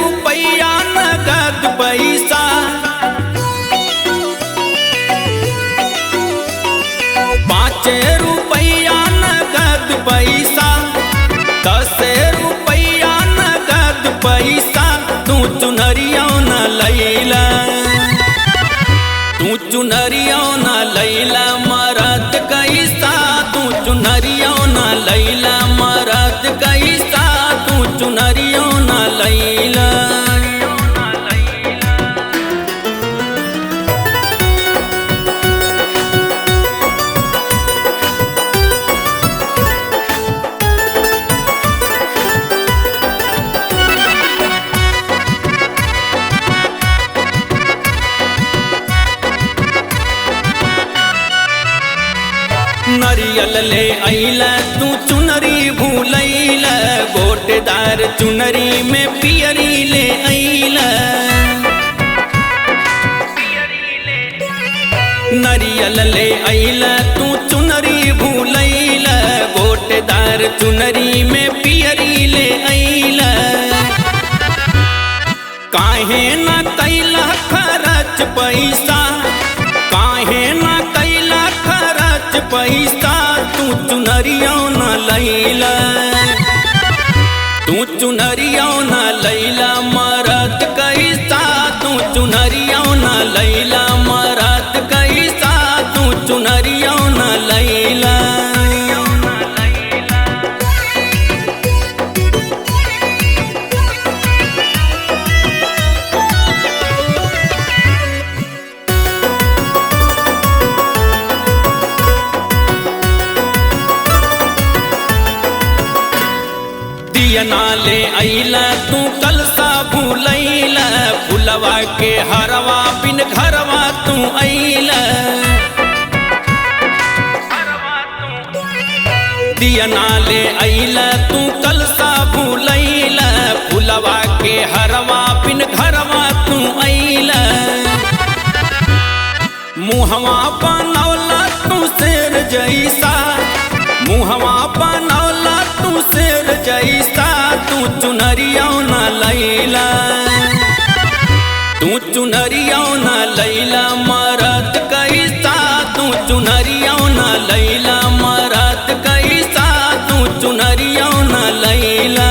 रुपया नगद पैसा, 5 रुपया नगद पैसा, 10 रुपया नगद पैसा। तू चुनरिया न लैला, तू चुनरिया न लैला मरद कैसा, तू चुनरिया न लैला मरद कैसा, तू चुनरिया न लैला। नरियल ले अइला तू चुनरी भूलैला, गोटेदार चुनरी में पियरी ले अइला। नरियल ले अइला तू चुनरी भूलैला, गोटेदार चुनरी में पियरी ले अइला। काहे न कैला खर्च पैसा, काहे न कैला खर्च पैसा, तू चुनरिया न लैला, तू चुनरिया न लैला मरद कैसा, तू चुनरिया न लैला मरद कैसा, तू चुनरिया न लैला। दियना ले अइला तू कलसा भूलैला, फुलवा के हरवा बिन घरवा तू अइला। दियना ले अइला तू कलसा भूलैला, फुलवा के हरवा बिन घरवा तू अइला। मुहवा बनौला तू शेर जैसा, मुहवा बनौला तू शेर जैसा, तू चुनरिया न लैला, तू चुनरिया न लैला मरद कैसा, तू चुनरिया न लैला मरद कैसा, तू चुनरिया न लैला।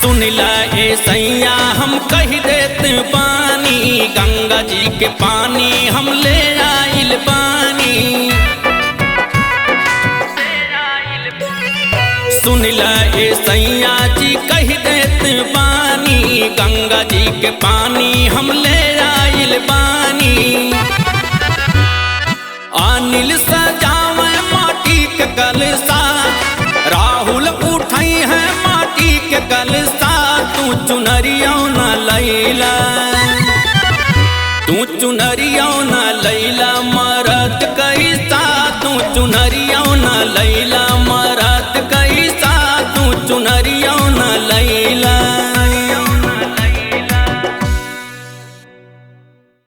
सुनिला ए सैया हम कह देत पानी, गंगा जी के पानी हम ले आइल पानी। सुनिला ए सैया जी कह देत पानी, गंगा जी के पानी हम ले आइल पानी। अनिल सजावे माटी के कलसा, राहुल उठाई है माटी के कलसा, तू चुनरिया न लैला, तू चुनरिया न लैला मरद कैसा, तू चुनरिया न लैला